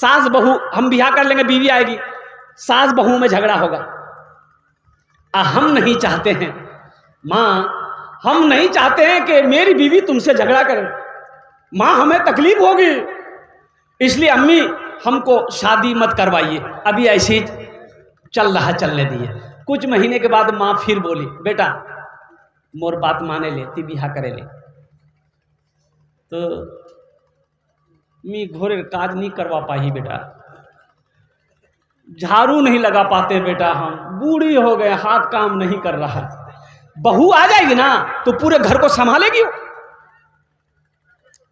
सास बहू, हम ब्याह कर लेंगे, बीवी आएगी, सास बहू में झगड़ा होगा। हम नहीं चाहते हैं माँ, हम नहीं चाहते हैं कि मेरी बीवी तुमसे झगड़ा करे, माँ हमें तकलीफ होगी, इसलिए अम्मी हमको शादी मत करवाइए, अभी ऐसे ही चल रहा, चलने दिए। कुछ महीने के बाद माँ फिर बोली, बेटा मोर बात माने ले, ती बिहा करे ले। तो मी घोरे काज नहीं करवा पाई बेटा, झाड़ू नहीं लगा पाते बेटा, हम बूढ़ी हो गए, हाथ काम नहीं कर रहा। बहू आ जाएगी ना तो पूरे घर को संभालेगी।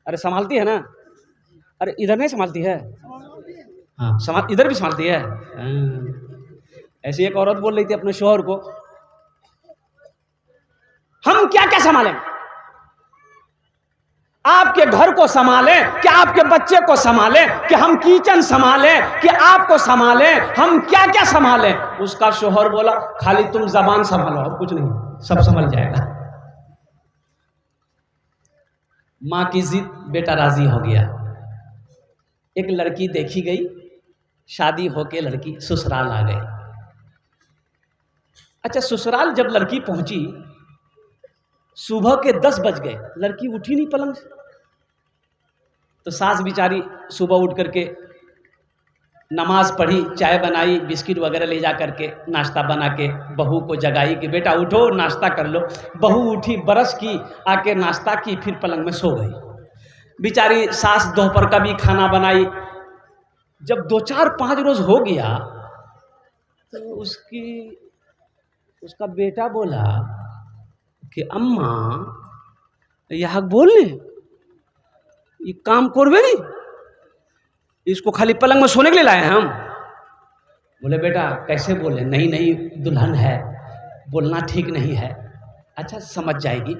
अरे संभालती है ना, अरे इधर नहीं संभालती है, हाँ इधर भी संभालती है। ऐसी एक औरत बोल रही थी अपने शौहर को, हम क्या क्या संभालें, आपके घर को संभालें कि आपके बच्चे को संभालें, कि हम किचन संभालें कि आपको संभालें, हम क्या क्या संभालें। उसका शौहर बोला, खाली तुम जबान संभालो और कुछ नहीं, सब संभल जाएगा। मां की जिद, बेटा राजी हो गया। एक लड़की देखी गई, शादी होके लड़की ससुराल आ गई। अच्छा, ससुराल जब लड़की पहुंची, सुबह के 10 बज गए, लड़की उठी नहीं पलंग से। तो सास बिचारी सुबह उठ करके नमाज पढ़ी, चाय बनाई, बिस्किट वगैरह ले जा करके नाश्ता बना के बहू को जगाई कि बेटा उठो नाश्ता कर लो। बहू उठी, ब्रश की, आके नाश्ता की, फिर पलंग में सो गई। बिचारी सास दोपहर का भी खाना बनाई। जब 2-4-5 रोज हो गया तो उसका बेटा बोला कि अम्मा यह बोलने ये काम करवे नहीं, इसको खाली पलंग में सोने के लिए लाए हैं हम। बोले बेटा कैसे बोले, नहीं नहीं दुल्हन है, बोलना ठीक नहीं है। अच्छा समझ जाएगी।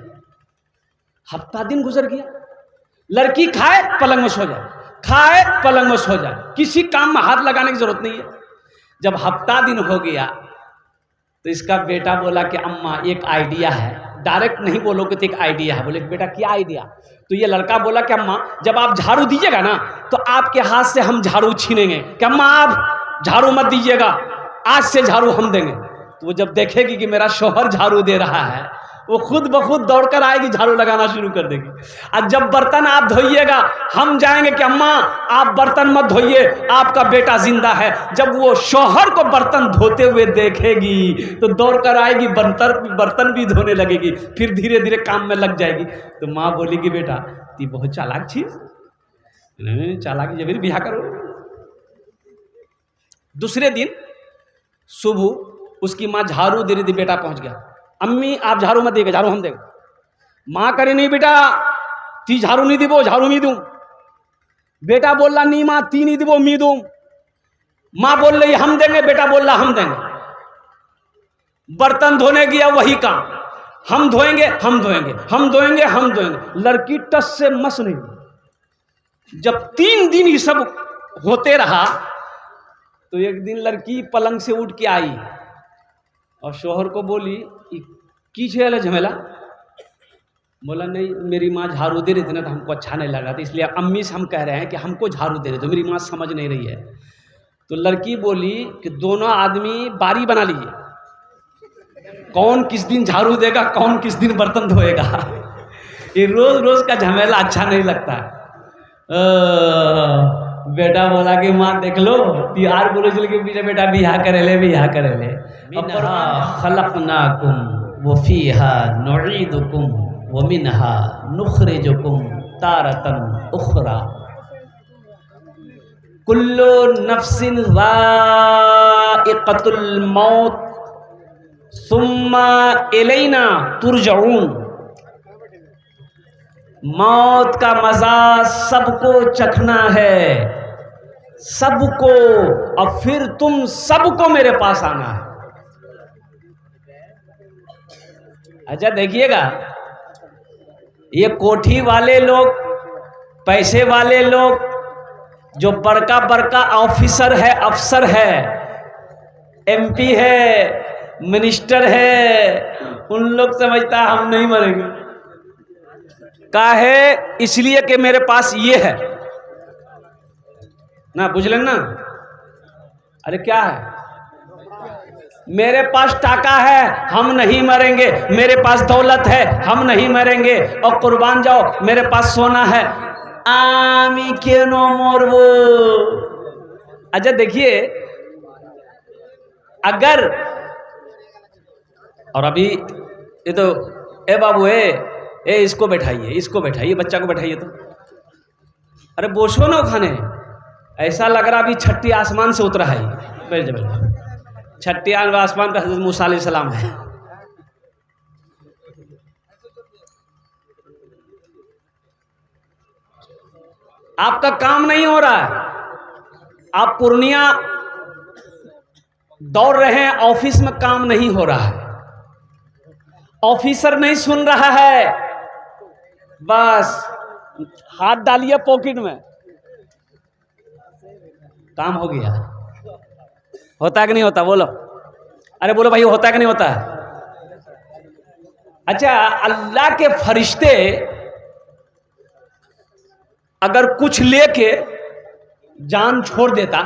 हफ्ता दिन गुजर गया, लड़की खाए पलंग में सो जाए, खाए पलंग में सो जाए, किसी काम में हाथ लगाने की जरूरत नहीं है। जब हफ्ता दिन हो गया तो इसका बेटा बोला कि अम्मा एक आइडिया है। डायरेक्ट नहीं बोलोगे तो एक आइडिया है। बोले बेटा क्या आइडिया? तो ये लड़का बोला कि अम्मा जब आप झाड़ू दीजिएगा ना तो आपके हाथ से हम झाड़ू छीनेंगे। कि अम्मा आप झाड़ू मत दीजिएगा, आज से झाड़ू हम देंगे। तो वो जब देखेगी कि मेरा शौहर झाड़ू दे रहा है, वो खुद ब खुद दौड़कर आएगी, झाड़ू लगाना शुरू कर देगी। और जब बर्तन आप धोइएगा हम जाएंगे कि अम्मा आप बर्तन मत धोइए, आपका बेटा जिंदा है। जब वो शौहर को बर्तन धोते हुए देखेगी तो दौड़कर आएगी, बर्तन भी धोने लगेगी, फिर धीरे धीरे काम में लग जाएगी। तो माँ बोली कि बेटा ती बहुत चालाक चीज, चालाकी जब बिहा करो। दूसरे दिन सुबह उसकी माँ झाड़ू दे रही थी, बेटा पहुंच गया। अम्मी आप झाड़ू मत देगा, झाड़ू हम देंगे। माँ करे नहीं बेटा ती झाड़ू नहीं दीबो, झाड़ू मी दूं। बेटा बोल रहा नहीं माँ ती नहीं दीबो मी दूं। माँ बोल रही हम देंगे, बेटा बोल रहा हम देंगे। बर्तन धोने गया वही काम, हम धोएंगे हम धोएंगे हम धोएंगे हम धोएंगे। लड़की टस से मस नहीं। जब 3 दिन ये सब होते रहा तो एक दिन लड़की पलंग से उठ के आई और शौहर को बोली की छे झमेला। बोला नहीं मेरी माँ झाड़ू दे रही थी ना तो हमको अच्छा नहीं लगा था, इसलिए अम्मी से हम कह रहे हैं कि हमको झाड़ू दे रहे थे, मेरी माँ समझ नहीं रही है। तो लड़की बोली कि दोनों आदमी बारी बना लीजिए, कौन किस दिन झाड़ू देगा, कौन किस दिन बर्तन धोएगा। ये रोज रोज का झमेला अच्छा नहीं लगता। बेटा बोला कि माँ देख लो तिहार बोलो चल के पीछे बेटा बिहा करे ले, बिहा करे ले। खलक़नाकुम व फीहा नुईदुकुम व मिनहा नुखरिजुकुम तारतन उखरा कुल्लु नफ्सिन ज़ाइक़तुल मौत सुम्मा इलैना तुरजऊन। मौत का मजा सबको चखना है, सबको, और फिर तुम सबको मेरे पास आना है। अच्छा देखिएगा, ये कोठी वाले लोग, पैसे वाले लोग, जो बड़का बड़का ऑफिसर है, अफसर है, एमपी है, मिनिस्टर है, उन लोग समझता है हम नहीं मरेंगे। काहे? इसलिए कि मेरे पास ये है। ना बुझ लें ना। अरे क्या है? मेरे पास टाका है, हम नहीं मरेंगे। मेरे पास दौलत है, हम नहीं मरेंगे। और कुर्बान जाओ, मेरे पास सोना है, आमी क्यों मरबो। अच्छा देखिए, अगर और अभी ये तो ए बाबू ए इसको बैठाइए, इसको बैठाइए, बच्चा को बैठाइए। तो अरे बोसो ना खाने, ऐसा लग रहा अभी छठी आसमान से उतरा है। बैठ जा, बैठ जा। छठी आसमान पे हज़रत मूसा अलैहिस्सलाम है। आपका काम नहीं हो रहा है, आप पूर्णिया दौड़ रहे हैं, ऑफिस में काम नहीं हो रहा है, ऑफिसर नहीं सुन रहा है, बस हाथ डालिए पॉकेट में, काम हो गया। होता है कि नहीं होता? बोलो, अरे बोलो भाई, होता है कि नहीं होता? अच्छा, अल्लाह के फरिश्ते अगर कुछ लेके जान छोड़ देता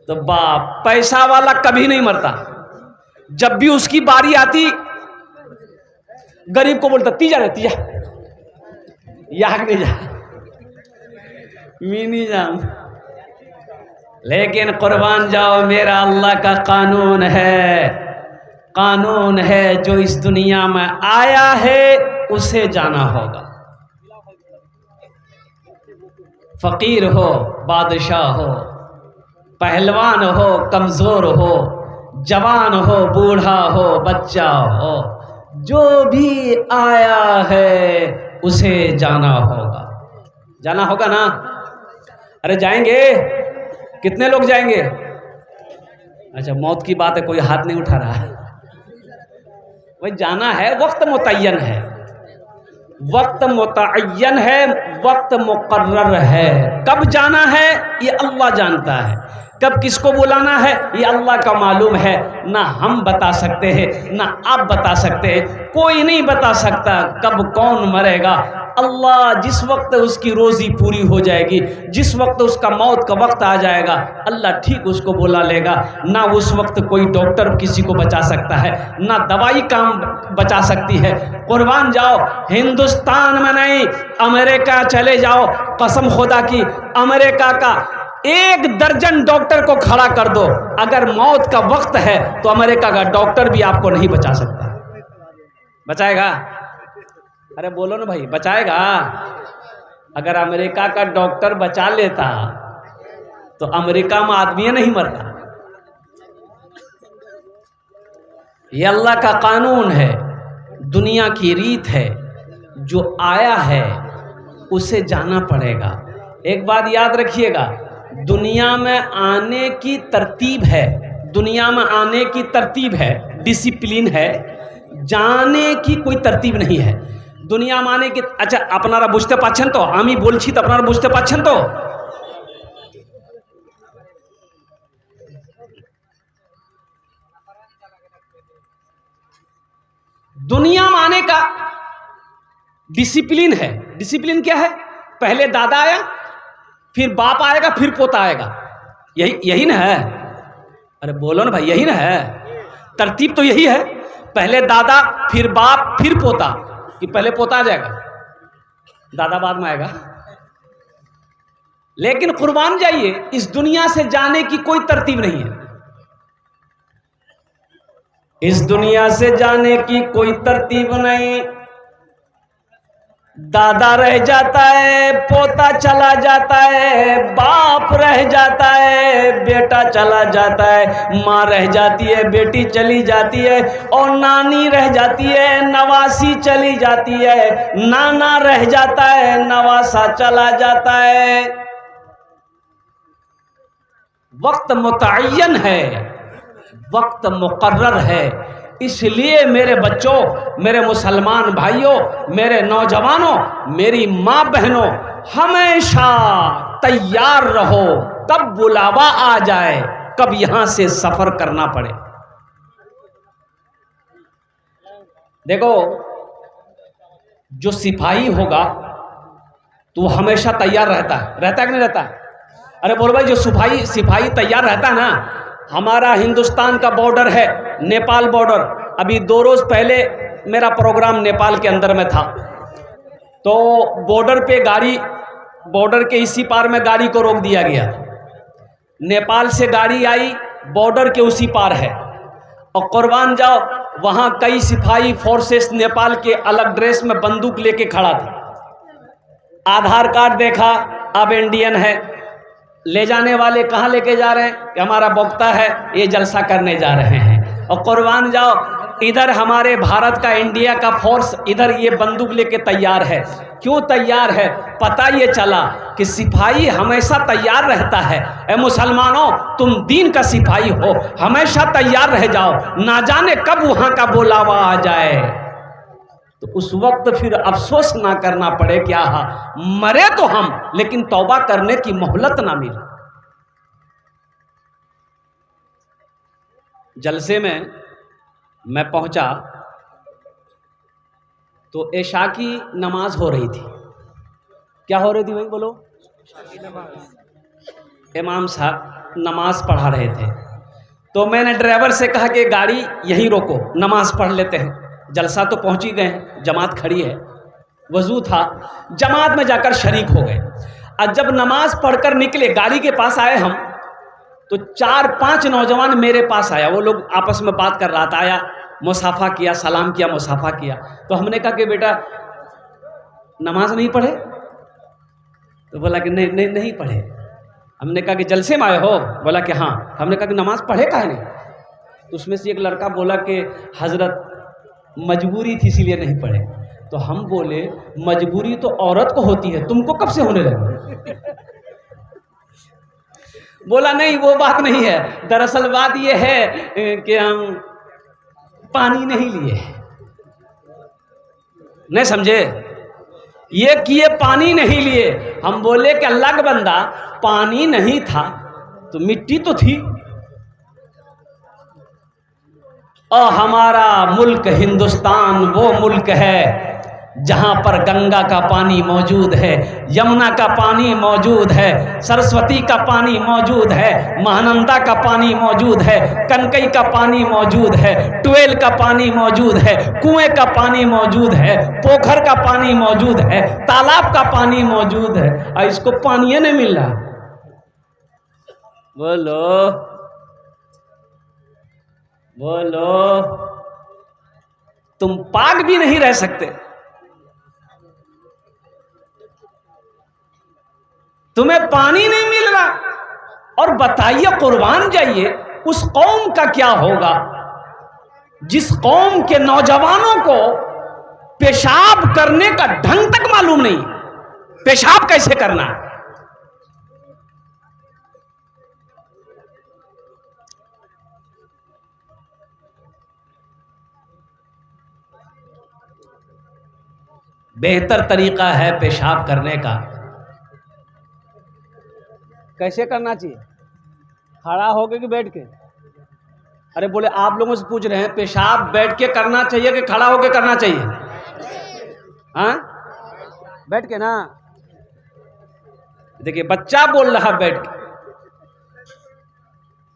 तो बाप, पैसा वाला कभी नहीं मरता। जब भी उसकी बारी आती, गरीब को बोलता तीजा रे तीजा, याग नहीं जा, मी नहीं जाऊं। लेकिन कुर्बान जाओ, मेरा अल्लाह का कानून है, कानून है, जो इस दुनिया में आया है उसे जाना होगा। फकीर हो, बादशाह हो, पहलवान हो, कमजोर हो, जवान हो, बूढ़ा हो, बच्चा हो, जो भी आया है उसे जाना होगा। जाना होगा ना? अरे जाएंगे, कितने लोग जाएंगे? अच्छा, मौत की बात है, कोई हाथ नहीं उठा रहा है। भाई जाना है, वक्त मुतय्यन है, वक्त मुतय्यन है, वक्त मुकर्रर है। कब जाना है ये अल्लाह जानता है, कब किसको बुलाना है ये अल्लाह का मालूम है। ना हम बता सकते हैं, ना आप बता सकते हैं, कोई नहीं बता सकता कब कौन मरेगा। अल्लाह जिस वक्त उसकी रोज़ी पूरी हो जाएगी, जिस वक्त उसका मौत का वक्त आ जाएगा, अल्लाह ठीक उसको बुला लेगा। ना उस वक्त कोई डॉक्टर किसी को बचा सकता है, ना दवाई काम बचा सकती है। कुर्बान जाओ, हिंदुस्तान में नहीं, अमेरिका चले जाओ, कसम खुदा की, अमेरिका का 1 दर्जन डॉक्टर को खड़ा कर दो, अगर मौत का वक्त है तो अमेरिका का डॉक्टर भी आपको नहीं बचा सकता। बचाएगा? अरे बोलो ना भाई, बचाएगा? अगर अमेरिका का डॉक्टर बचा लेता तो अमेरिका में आदमी नहीं मरता। ये अल्लाह का कानून है, दुनिया की रीत है, जो आया है उसे जाना पड़ेगा। एक बात याद रखिएगा, दुनिया में आने की तरतीब है, दुनिया में आने की तरतीब है, डिसिप्लिन है, जाने की कोई तरतीब नहीं है। दुनिया में आने की, अच्छा अपनारा बुझते पाच्छेन तो, आमी बोलছি तो अपनारा बुझते पाच्छेन तो। दुनिया में आने का डिसिप्लिन है। डिसिप्लिन क्या है? पहले दादा आया, फिर बाप आएगा, फिर पोता आएगा, यही ना है? अरे बोलो ना भाई, यही ना है? तरतीब तो यही है, पहले दादा, फिर बाप, फिर पोता। कि पहले पोता आ जाएगा, दादा बाद में आएगा? लेकिन कुर्बान जाइए, इस दुनिया से जाने की कोई तरतीब नहीं है। इस दुनिया से जाने की कोई तरतीब नहीं। दादा रह जाता है, पोता चला जाता है, बाप रह जाता है, बेटा चला जाता है, माँ रह जाती है, बेटी चली जाती है, और नानी रह जाती है, नवासी चली जाती है, नाना रह जाता है, नवासा चला जाता है। वक्त मुतय्यन है, वक्त मुकर्रर है। इसलिए मेरे बच्चों, मेरे मुसलमान भाइयों, मेरे नौजवानों, मेरी माँ बहनों, हमेशा तैयार रहो, कब बुलावा आ जाए, कब यहां से सफर करना पड़े। देखो, जो सिपाही होगा तो वो हमेशा तैयार रहता है कि नहीं रहता है? अरे बोल भाई, जो सिपाही तैयार रहता है ना, हमारा हिंदुस्तान का बॉर्डर है नेपाल बॉर्डर। अभी 2 रोज पहले मेरा प्रोग्राम नेपाल के अंदर में था, तो बॉर्डर पे बॉर्डर के इसी पार में गाड़ी को रोक दिया गया। नेपाल से गाड़ी आई, बॉर्डर के उसी पार है, और कुर्बान जाओ, वहां कई सिपाही फोर्सेस नेपाल के अलग ड्रेस में बंदूक लेके खड़ा था। आधार कार्ड देखा, अब इंडियन है। ले जाने वाले कहाँ लेके जा रहे हैं कि हमारा वक्ता है, ये जलसा करने जा रहे हैं। और कुर्बान जाओ, इधर हमारे भारत का, इंडिया का फोर्स इधर ये बंदूक लेके तैयार है। क्यों तैयार है? पता ये चला कि सिपाही हमेशा तैयार रहता है। ए मुसलमानों, तुम दीन का सिपाही हो, हमेशा तैयार रह जाओ, ना जाने कब वहां का बुलावा आ जाए, तो उस वक्त फिर अफसोस ना करना पड़े क्या मरे तो हम, लेकिन तौबा करने की मोहलत ना मिले। जलसे में मैं पहुंचा तो इशा की नमाज हो रही थी। क्या हो रही थी भाई, बोलो? इमाम साहब नमाज पढ़ा रहे थे, तो मैंने ड्राइवर से कहा कि गाड़ी यहीं रोको, नमाज पढ़ लेते हैं। जलसा तो पहुंच ही गए हैं, जमात खड़ी है, वजू था, जमात में जाकर शरीक हो गए। और जब नमाज पढ़कर निकले, गाड़ी के पास आए हम, तो 4-5 नौजवान मेरे पास आया। वो लोग आपस में बात कर रहा था, आया, मुसाफा किया, सलाम किया, मुसाफा किया। तो हमने कहा कि बेटा नमाज नहीं पढ़े? तो बोला कि नहीं पढ़े। हमने कहा कि जलसे में आए हो? बोला कि हाँ। हमने कहा कि नमाज पढ़े काहे नहीं? तो उसमें से एक लड़का बोला कि हजरत मजबूरी थी इसीलिए नहीं पढ़े। तो हम बोले मजबूरी तो औरत को होती है, तुमको कब से होने लगी? बोला नहीं, वो बात नहीं है, दरअसल बात ये है कि हम पानी नहीं लिए। नहीं समझे? ये किए पानी नहीं लिए। हम बोले कि अल्लाह का बंदा, पानी नहीं था तो मिट्टी तो थी। और हमारा मुल्क हिंदुस्तान वो मुल्क है जहां पर गंगा का पानी मौजूद है, यमुना का पानी मौजूद है, सरस्वती का पानी मौजूद है, महानंदा का पानी मौजूद है, कनकई का पानी मौजूद है, ट्वेल का पानी मौजूद है, कुएं का पानी मौजूद है, पोखर का पानी मौजूद है, तालाब का पानी मौजूद है, और इसको पानी नहीं मिल रहा। बोलो, तुम पाक भी नहीं रह सकते, तुम्हें पानी नहीं मिल रहा, और बताइए, कुर्बान जाइए, उस कौम का क्या होगा जिस कौम के नौजवानों को पेशाब करने का ढंग तक मालूम नहीं, पेशाब कैसे करना है। बेहतर तरीका है पेशाब करने का। कैसे करना चाहिए? खड़ा होके कि बैठ के? अरे बोले आप लोगों से पूछ रहे हैं, पेशाब बैठ के करना चाहिए कि खड़ा होके करना चाहिए? हाँ, बैठ के ना। देखिए, बच्चा बोल रहा बैठ के,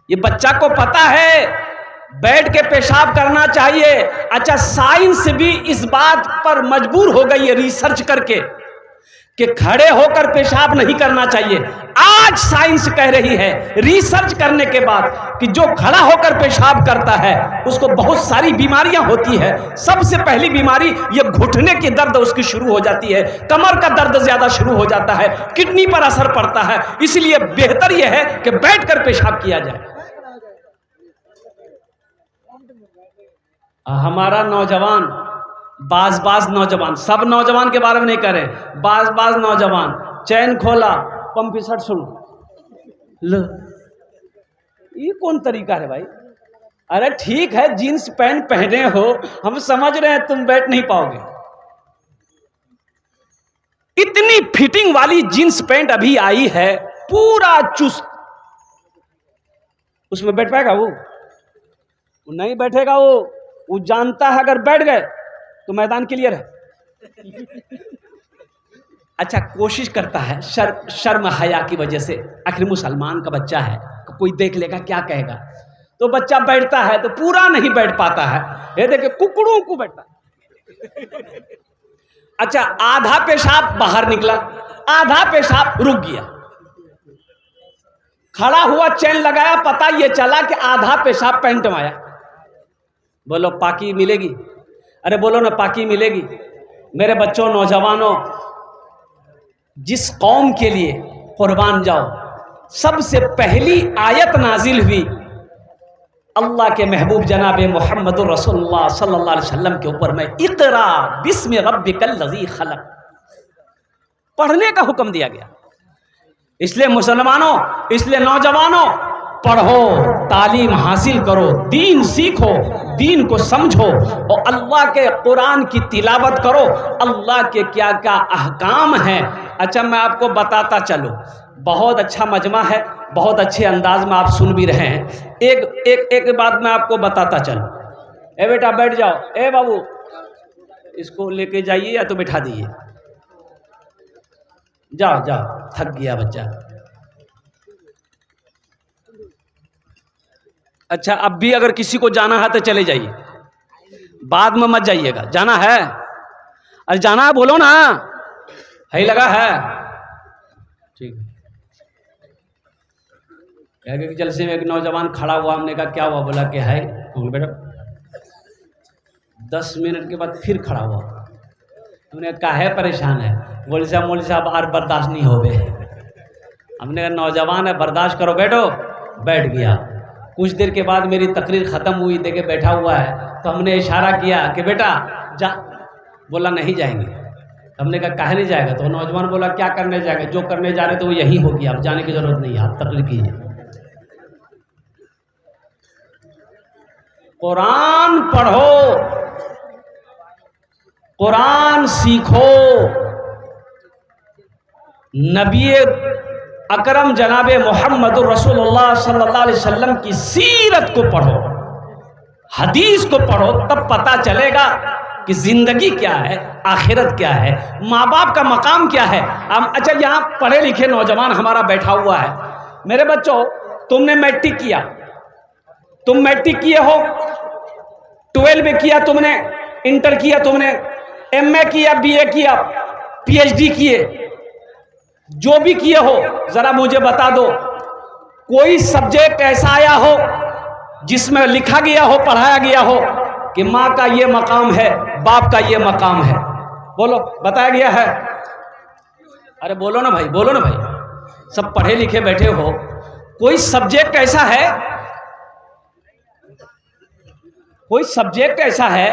ये बच्चा को पता है बैठ के पेशाब करना चाहिए। अच्छा, साइंस भी इस बात पर मजबूर हो गई है रिसर्च करके कि खड़े होकर पेशाब नहीं करना चाहिए। आज साइंस कह रही है रिसर्च करने के बाद कि जो खड़ा होकर पेशाब करता है उसको बहुत सारी बीमारियां होती है। सबसे पहली बीमारी ये घुटने की दर्द उसकी शुरू हो जाती है, कमर का दर्द ज्यादा शुरू हो जाता है, किडनी पर असर पड़ता है। इसलिए बेहतर यह है कि बैठकर पेशाब किया जाए। हमारा नौजवान, बाज नौजवान, सब नौजवान के बारे में नहीं करें, बाज नौजवान, चैन खोला, पंप शर्ट शुरू, लो, ये कौन तरीका है भाई? अरे ठीक है, जीन्स पैंट पहने हो, हम समझ रहे हैं तुम बैठ नहीं पाओगे। इतनी फिटिंग वाली जीन्स पैंट अभी आई है, पूरा चुस्त, उसमें बैठ पाएगा वो नहीं बैठेगा। वो जानता है अगर बैठ गए तो मैदान क्लियर है। अच्छा कोशिश करता है, शर्म हया की वजह से, आखिर मुसलमान का बच्चा है, कोई देख लेगा क्या कहेगा, तो बच्चा बैठता है तो पूरा नहीं बैठ पाता है, ये देखे कुकड़ों को बैठता। अच्छा आधा पेशाब बाहर निकला, आधा पेशाब रुक गया, खड़ा हुआ चैन लगाया, पता ये चला कि आधा पेशाब पैंट में आया। बोलो पाकी मिलेगी? अरे बोलो ना पाकी मिलेगी? मेरे बच्चों नौजवानों, जिस कौम के लिए कुर्बान जाओ, सबसे पहली आयत नाजिल हुई अल्लाह के महबूब जनाब मोहम्मद रसूलुल्लाह सल्लल्लाहु अलैहि वसल्लम के ऊपर में, इक़रा बिस्मि रब्बिकल लज़ी खलक़, पढ़ने का हुक्म दिया गया। इसलिए मुसलमानों, इसलिए नौजवानों, पढ़ो, तालीम हासिल करो, दीन सीखो, दीन को समझो और अल्लाह के कुरान की तिलावत करो, अल्लाह के क्या क्या अहकाम हैं। अच्छा मैं आपको बताता चलूँ, बहुत अच्छा मजमा है, बहुत अच्छे अंदाज में आप सुन भी रहे हैं। एक बात मैं आपको बताता चलूँ। ए बेटा बैठ जाओ, ए बाबू इसको लेके जाइए या तो बैठा दीजिए, जाओ जाओ, थक गया बच्चा। अच्छा अब भी अगर किसी को जाना है तो चले जाइए, बाद में मत जाइएगा। जाना है? अरे जाना है बोलो ना, है लगा है? ठीक है। कि जलसे में एक नौजवान खड़ा हुआ, हमने कहा क्या हुआ? बोला कि है। बेटा 10 मिनट के बाद फिर खड़ा हुआ, हमने कहा है परेशान है? मौलवी साहब और बर्दाश्त नहीं हो गए। हमने कहा नौजवान है, बर्दाश्त करो, बैठो। बैठ गया। कुछ देर के बाद मेरी तकरीर ख़त्म हुई, देखे बैठा हुआ है, तो हमने इशारा किया कि बेटा जा। बोला नहीं जाएंगे। हमने कहा काहे नहीं जाएगा? तो नौजवान बोला क्या करने जाएंगे? जो करने जा रहे तो वो यही होगी, आप जाने की जरूरत नहीं है, आप तकरीर कीजिए। कुरान पढ़ो, कुरान सीखो, नबी अकरम जनाबे मोहम्मद रसूलुल्लाह सल्लल्लाहु अलैहि वसल्लम की सीरत को पढ़ो, हदीस को पढ़ो, तब पता चलेगा कि जिंदगी क्या है, आखिरत क्या है, माँ बाप का मकाम क्या है। अच्छा यहाँ पढ़े लिखे नौजवान हमारा बैठा हुआ है। मेरे बच्चों, तुमने मैट्रिक किया, तुम मैट्रिक किए हो, 12 में किया तुमने, इंटर किया तुमने, MA किया, BA किया, PhD किए, जो भी किए हो, जरा मुझे बता दो कोई सब्जेक्ट ऐसा आया हो जिसमें लिखा गया हो, पढ़ाया गया हो कि माँ का ये मकाम है, बाप का ये मकाम है? बोलो, बताया गया है? अरे बोलो ना भाई, बोलो ना भाई, सब पढ़े लिखे बैठे हो, कोई सब्जेक्ट ऐसा है, कोई सब्जेक्ट ऐसा है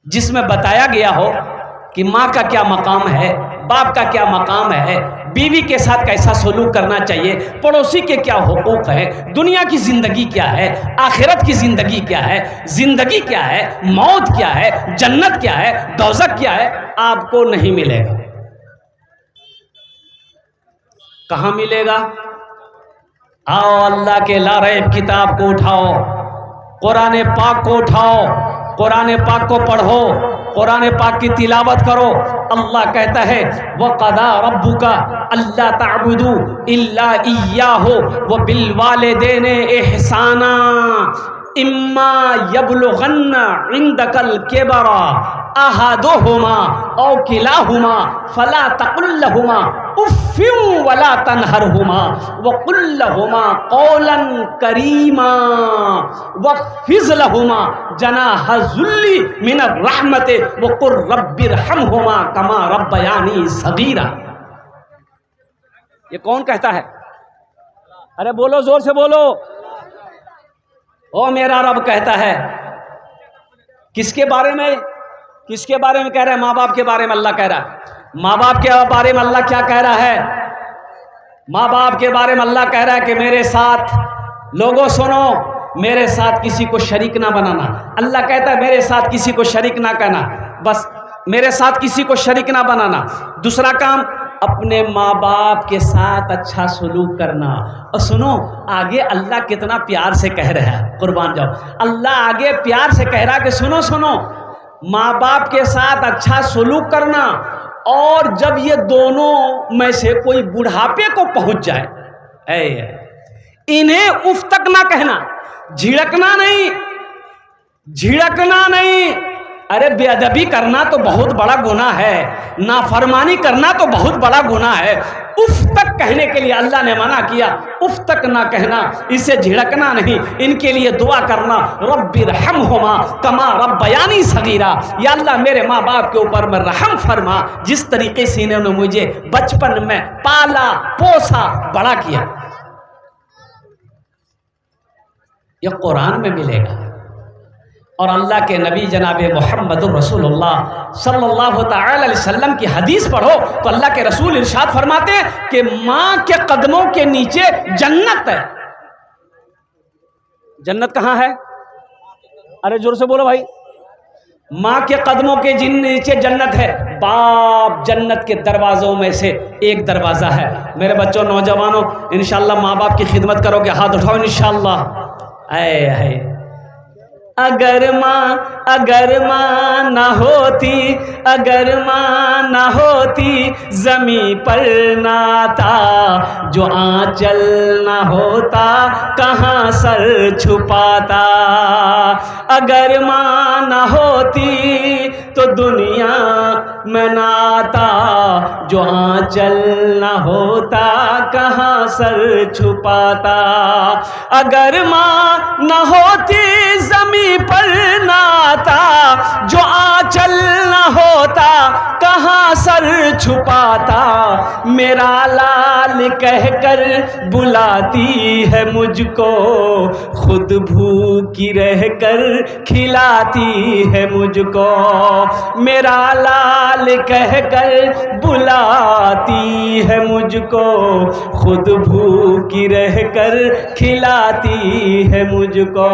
जिसमें बताया गया हो कि माँ का क्या मकाम है, बाप का क्या मकाम है, बीवी के साथ कैसा सलूक करना चाहिए, पड़ोसी के क्या हुकूक है, दुनिया की जिंदगी क्या है, आखिरत की जिंदगी क्या है, जिंदगी क्या है, मौत क्या है, जन्नत क्या है, दोज़ख क्या है? आपको नहीं मिलेगा। कहाँ मिलेगा? आओ अल्लाह के लारैब किताब को उठाओ, कुरान पाक को उठाओ, कुरान पाक को पढ़ो, कुरान पाक की तिलावत करो। अल्लाह कहता है वक़दा रब्बुका अल्ला ताबुदू इल्ला इय्याहु व बिल वालिदैनि इहसाना इम्मा यबलुगन्ना इंदकल किबरा अहदुहुमा औ किलाहुमा फला तकुल लहुमा उफ़्फिन वला तनहरहुमा व कुल लहुमा कौलन करीमा वख़्फ़िज़ लहुमा जनाह ज़ुल्ली मिनर रहमति व कुर रब्बिरहमहुमा कमा रब्बयानी सगीरा। ये कौन कहता है? अरे बोलो, जोर से बोलो। ओ मेरा रब कहता है। किसके बारे में? किसके बारे में कह रहा है? माँ बाप के बारे में अल्लाह कह रहा है। माँ बाप के बारे में अल्लाह क्या कह रहा है? माँ बाप के बारे में अल्लाह कह रहा है कि मेरे साथ, लोगों सुनो, मेरे साथ किसी को शरीक ना बनाना। अल्लाह कहता है मेरे साथ किसी को शरीक ना करना, बस मेरे साथ किसी को शरीक ना बनाना। दूसरा काम, अपने माँ बाप के साथ अच्छा सलूक करना। और सुनो आगे अल्लाह कितना प्यार से कह रहा है, कुर्बान जाओ, अल्लाह आगे प्यार से कह रहा है कि सुनो सुनो, माँ बाप के साथ अच्छा सलूक करना और जब ये दोनों में से कोई बुढ़ापे को पहुंच जाए, इन्हें उफ तक ना कहना, झिड़कना नहीं, झिड़कना नहीं। अरे बेअदबी करना तो बहुत बड़ा गुनाह है, नाफरमानी करना तो बहुत बड़ा गुनाह है। उफ तक कहने के लिए अल्लाह ने मना किया, उफ तक ना कहना, इसे झिड़कना नहीं, इनके लिए दुआ करना, रब्बिरहमहुमा कमा रब्बयानी सगीरा, या अल्लाह मेरे माँ बाप के ऊपर में रहम फरमा, जिस तरीके से इन्होंने मुझे बचपन में पाला पोसा बड़ा किया। यह कुरान में मिलेगा। और अल्लाह के नबी जनाब मुहम्मदुर रसूलुल्लाह सल्लल्लाहु तआला अलैहि वसल्लम की हदीस पढ़ो तो अल्लाह के रसूल इरशाद फरमाते हैं कि माँ के कदमों के नीचे जन्नत है। जन्नत कहाँ है? अरे जोर से बोलो भाई। माँ के कदमों के नीचे जन्नत है। बाप जन्नत के दरवाज़ों में से एक दरवाज़ा है। मेरे बच्चों, नौजवानों, इंशाअल्लाह माँ बाप की खिदमत करोगे, हाथ उठाओ इंशाअल्लाह। आए अगर माँ ना होती, अगर माँ ना होती, ज़मीं पर नाता, जो आंचल ना होता, कहाँ सर छुपाता। अगर माँ ना होती तो दुनिया में नाता, जो आंचल ना होता, कहाँ सर छुपाता। अगर माँ ना होती ज़मीं पर नाता, जो आंचल ना होता, कहाँ सर छुपाता। मेरा लाल कहकर बुलाती है मुझको, खुद भूखी रहकर खिलाती है मुझको। मेरा लाल कहकर बुलाती है मुझको, खुद भूखी रहकर खिलाती है मुझको।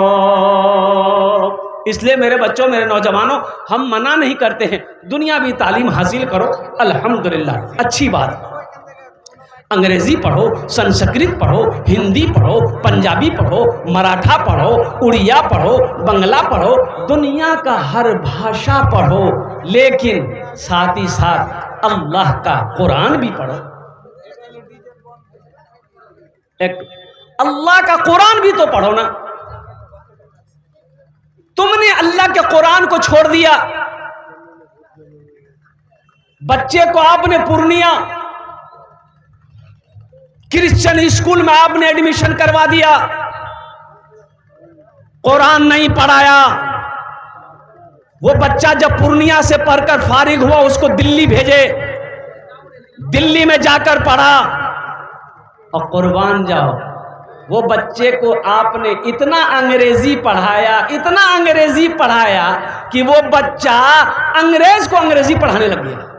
इसलिए मेरे बच्चों, मेरे नौजवानों, हम मना नहीं करते हैं, दुनियावी तालीम हासिल करो, अल्हम्दुलिल्लाह, अच्छी बात। अंग्रेजी पढ़ो, संस्कृत पढ़ो, हिंदी पढ़ो, पंजाबी पढ़ो, मराठा पढ़ो, उड़िया पढ़ो, बंगला पढ़ो, दुनिया का हर भाषा पढ़ो, लेकिन साथ ही साथ अल्लाह का कुरान भी पढ़ो। एक अल्लाह का कुरान भी तो पढ़ो ना। तुमने अल्लाह के कुरान को छोड़ दिया, बच्चे को आपने पूर्णिया क्रिश्चियन स्कूल में आपने एडमिशन करवा दिया, कुरान नहीं पढ़ाया। वो बच्चा जब पूर्णिया से पढ़कर फारिग हुआ, उसको दिल्ली भेजे, दिल्ली में जाकर पढ़ा, और कुर्बान जाओ, वो बच्चे को आपने इतना अंग्रेजी पढ़ाया, इतना अंग्रेजी पढ़ाया कि वो बच्चा अंग्रेज को अंग्रेजी पढ़ाने लग गया।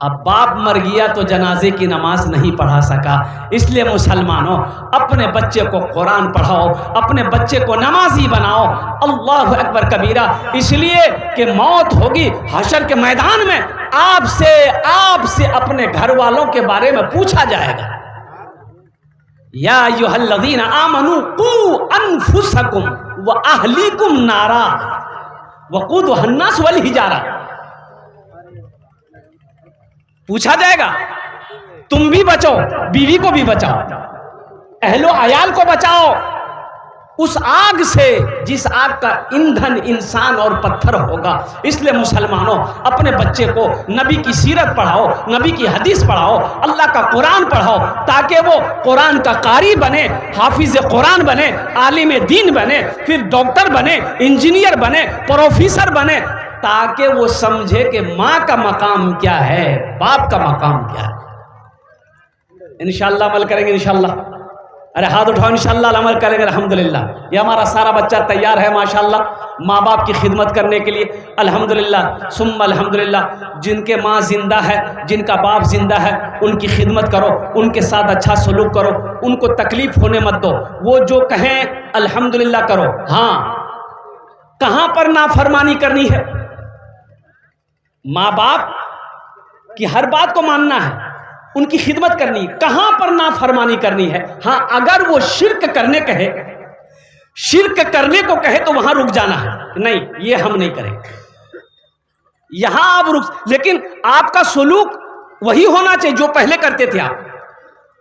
अब बाप मर गया तो जनाजे की नमाज नहीं पढ़ा सका। इसलिए मुसलमानों, अपने बच्चे को कुरान पढ़ाओ, अपने बच्चे को नमाजी बनाओ। अल्लाहु अकबर कबीरा। इसलिए कि मौत होगी हशर के मैदान में, आपसे अपने घर वालों के बारे में पूछा जाएगा। या अय्युहल्लज़ीना आमनू कू अनफुसकुम व अहलीकुम नारा वक़ूदुहा अन्नास वल हिजारा। पूछा जाएगा, तुम भी बचो, बीवी को भी बचाओ, अहलो अयाल को बचाओ उस आग से जिस आग का ईंधन इंसान और पत्थर होगा। इसलिए मुसलमानों, अपने बच्चे को नबी की सीरत पढ़ाओ, नबी की हदीस पढ़ाओ, अल्लाह का कुरान पढ़ाओ, ताकि वो कुरान का कारी बने, हाफिज कुरान बने, आलिम दीन बने, फिर डॉक्टर बने, इंजीनियर बने, प्रोफेसर बने, ताकि वो समझे कि माँ का मकाम क्या है, बाप का मकाम क्या है। इंशाअल्लाह अमल करेंगे, इंशाअल्लाह। अरे हाथ उठाओ, इंशाअल्लाह अमल करेंगे, अल्हम्दुलिल्लाह। ये हमारा सारा बच्चा तैयार है माशाअल्लाह माँ बाप की खिदमत करने के लिए, अल्हम्दुलिल्लाह सुम्मा अल्हम्दुलिल्लाह। जिनके माँ जिंदा है, जिनका बाप जिंदा है, उनकी खिदमत करो, उनके साथ अच्छा सलूक करो, उनको तकलीफ होने मत दो। वो जो कहें अल्हम्दुलिल्लाह करो। हाँ, कहाँ पर नाफरमानी करनी है? माँ बाप की हर बात को मानना है, उनकी खिदमत करनी है। कहां पर नाफरमानी करनी है? हां, अगर वो शिर्क करने कहे, शिर्क करने को कहे तो वहां रुक जाना है, नहीं ये हम नहीं करेंगे। यहां आप रुक, लेकिन आपका सुलूक वही होना चाहिए जो पहले करते थे आप।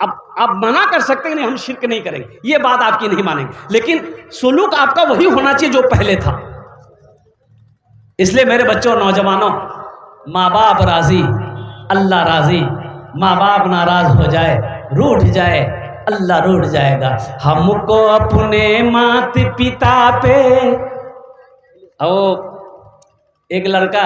अब आप मना कर सकते हैं नहीं हम शिरक नहीं करेंगे, ये बात आपकी नहीं मानेंगे, लेकिन सुलूक आपका वही होना चाहिए जो पहले था। इसलिए मेरे बच्चों और नौजवानों, माँ बाप राजी अल्लाह राजी, माँ बाप नाराज हो जाए रूठ जाए अल्लाह रूठ जाएगा। हमको अपने मात पिता पे, एक लड़का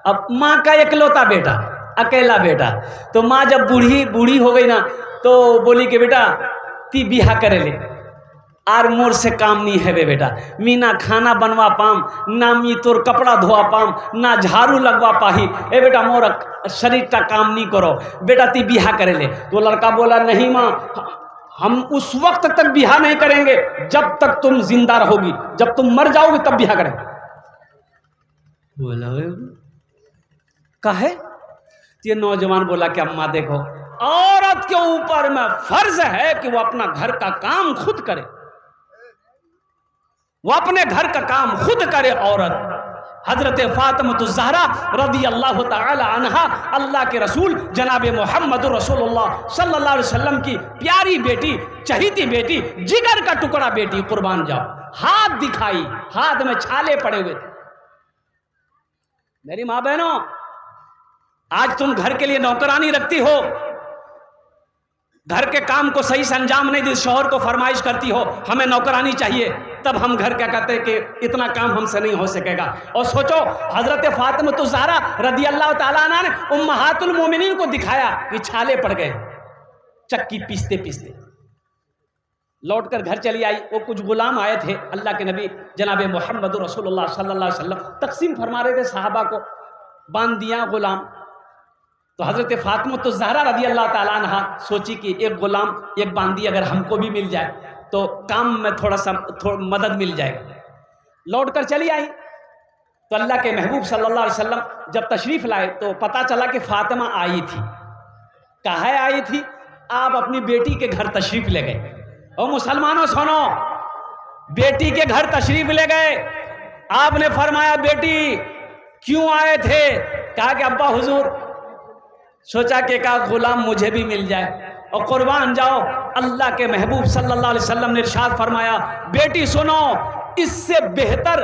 अब माँ का इकलौता बेटा, अकेला बेटा, तो माँ जब बूढ़ी हो गई ना तो बोली कि बेटा ती बिहा करे ले, आर मोर से काम नहीं है बे बेटा, मी ना खाना बनवा पाम, ना मी तोर कपड़ा धोआ पाम, ना झाड़ू लगवा पाही, ए बेटा मोर शरीर का काम नहीं करो, बेटा ती बिहा करे ले। तो लड़का बोला नहीं माँ, हम उस वक्त तक बिहा नहीं करेंगे जब तक तुम जिंदा रहोगी, जब तुम मर जाओगे तब बिहा करेंगे। बोला काहे? ये नौजवान बोला कि अम्मा देखो, औरत के ऊपर में फर्ज है कि वो अपना घर का काम खुद करे, वो अपने घर का काम खुद करे। औरत हजरत फातिमा ज़हरा रदी अल्लाह ताला अन्हा, अल्लाह के रसूल जनाब मोहम्मद रसूलुल्लाह सल्लल्लाहु अलैहि वसल्लम की प्यारी बेटी, चहीती बेटी, जिगर का टुकड़ा बेटी, कुर्बान जाओ, हाथ दिखाई, हाथ में छाले पड़े हुए थे। मेरी माँ बहनों, आज तुम घर के लिए नौकरानी रखती हो, घर के काम को सही से अंजाम नहीं दी, शौहर को फरमाइश करती हो हमें नौकरानी चाहिए, तब हम घर क्या कहते हैं कि इतना काम हमसे नहीं हो सकेगा। और सोचो हजरत फातिमा ज़हरा रदी अल्लाह ताला अन्हा ने उम्महातुल मोमिनीन को दिखाया कि छाले पड़ गए चक्की पीसते पीसते। लौट कर घर चली आई, वो कुछ गुलाम आए थे, अल्लाह के नबी जनाब मोहम्मद रसूलुल्लाह सल्लल्लाहु अलैहि वसल्लम तकसीम फरमा रहे थे साहबा को, बांध दिया गुलाम। तो हजरत फातिमा ज़हरा रदी अल्लाह ताला अन्हा सोची कि एक गुलाम एक बांदी अगर हमको भी मिल जाए तो काम में थोड़ा मदद मिल जाएगी। लौट कर चली आई तो अल्लाह के महबूब सल्लल्लाहु अलैहि वसल्लम जब तशरीफ लाए तो पता चला कि फातिमा आई थी। कहाँ आई थी? आप अपनी बेटी के घर तशरीफ ले गए। और मुसलमानों सुनो, बेटी के घर तशरीफ ले गए, आपने फरमाया बेटी क्यों आए थे? कहा कि अब्बा हुजूर सोचा कि का गुलाम मुझे भी मिल जाए और कुर्बान जाओ। अल्लाह के महबूब सल्लल्लाहु अलैहि वसल्लम ने इरशाद फरमाया, बेटी सुनो, इससे बेहतर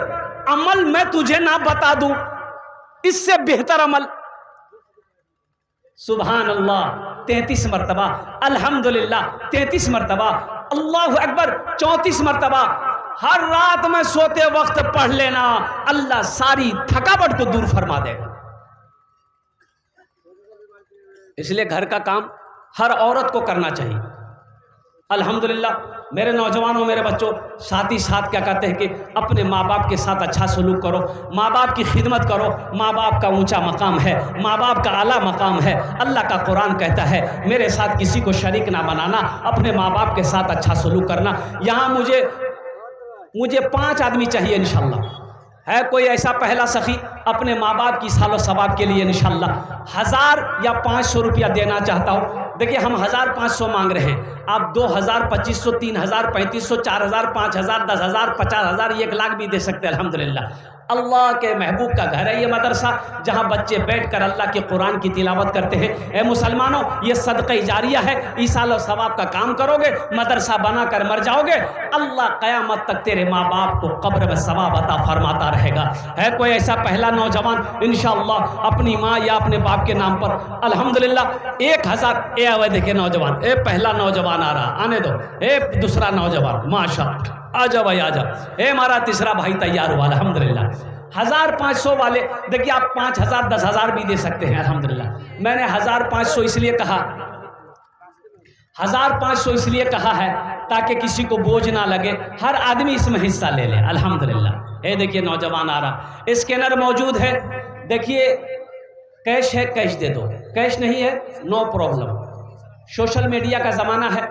अमल मैं तुझे ना बता दूं, इससे बेहतर अमल। सुभान अल्लाह 33 मरतबा, अल्हम्दुलिल्लाह 33 मरतबा, अल्लाहु अकबर 34 मरतबा, हर रात में सोते वक्त पढ़ लेना, अल्लाह सारी थकावट को दूर फरमा देगा। इसलिए घर का काम हर औरत को करना चाहिए। अल्हम्दुलिल्लाह मेरे नौजवानों, मेरे बच्चों, साथ ही साथ क्या कहते हैं कि अपने माँ बाप के साथ अच्छा सलूक करो, माँ बाप की खिदमत करो। माँ बाप का ऊंचा मकाम है, माँ बाप का आला मकाम है। अल्लाह का कुरान कहता है मेरे साथ किसी को शरीक ना बनाना, अपने माँ बाप के साथ अच्छा सलूक करना। यहाँ मुझे 5 आदमी चाहिए इंशाल्लाह। है कोई ऐसा पहला सखी अपने माँ बाप की सालो सवाब के लिए इंशाल्लाह 1000 या 500 रुपया देना चाहता हूँ? देखिए हम 1500 मांग रहे हैं, आप 2000, 2500, 3000, 3500, 4000, 5000, 10,000, 50,000, 1 लाख भी दे सकते हैं। अल्हम्दुलिल्लाह अल्लाह के महबूब का घर है ये मदरसा, जहाँ बच्चे बैठकर अल्लाह के कुरान की तिलावत करते हैं। ए मुसलमानों, ये सदक़ा जारिया है, ईसाल और सवाब का काम करोगे, मदरसा बनाकर मर जाओगे, अल्लाह क़यामत तक तेरे माँ बाप को कब्र में सवाब अता फरमाता रहेगा। है कोई ऐसा पहला नौजवान इंशाअल्लाह अपनी माँ या अपने बाप के नाम पर अल्हम्दुलिल्लाह 1000? ए आवे देखिए नौजवान, ए पहला नौजवान आ रहा, आने दो। ए दूसरा नौजवान, माशाअल्लाह, आ जाओ भाई आ जाओ। ए हमारा तीसरा भाई तैयार हुआ अल्हम्दुलिल्लाह। 1500 वाले देखिए आप 5000, 10,000 भी दे सकते हैं अल्हम्दुलिल्लाह। मैंने 1500 इसलिए कहा, 1500 इसलिए कहा है ताकि किसी को बोझ ना लगे, हर आदमी इसमें हिस्सा ले ले अल्हम्दुलिल्लाह। ये देखिए नौजवान आ रहा, स्कैनर मौजूद है, देखिए कैश है कैश दे दो, कैश नहीं है नो प्रॉब्लम। सोशल मीडिया का ज़माना है,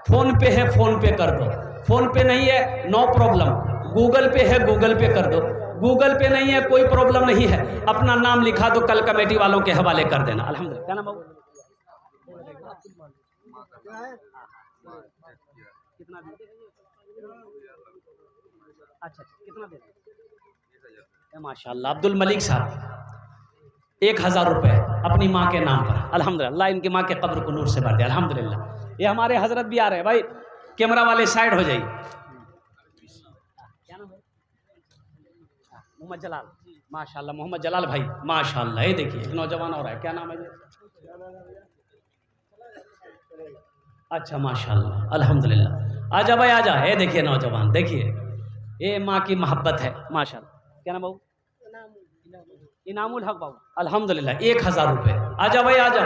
फ़ोन पे है फ़ोन पे कर दो, फ़ोन पे नहीं है नो प्रॉब्लम, गूगल पे है गूगल पे कर दो, गूगल पे नहीं है कोई प्रॉब्लम नहीं है, अपना नाम लिखा दो, कल कमेटी वालों के हवाले कर देना अल्हम्दुलिल्लाह। क्या नाम बाबू? कितना दे? अच्छा कितना दे? माशाल्लाह अब्दुल मलिक साहब, 1000 रुपये अपनी माँ के नाम पर। अल्हम्दुलिल्लाह, अल्लाह इनकी माँ के कब्र को नूर से भर दे। अल्हम्दुलिल्लाह। ये हमारे हजरत भी आ रहे हैं भाई, कैमरा वाले साइड हो जाइए। क्या नाम है? मोहम्मद जलाल, माशाल्लाह मोहम्मद जलाल भाई, माशाल्लाह। ये देखिए एक नौजवान और है, क्या नाम है जी? अच्छा माशाल्लाह, अल्हम्दुलिल्लाह। आजा भाई आजा। ये देखिए नौजवान, देखिए ये माँ की मोहब्बत है माशाल्लाह। क्या नाम बाबू? इनामुल हक बाबू, अल्हम्दुलिल्लाह। 1000 रुपये। आजा भाई आजा।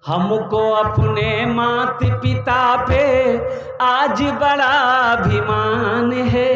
हमको अपने माता पिता पे आज बड़ा अभिमान है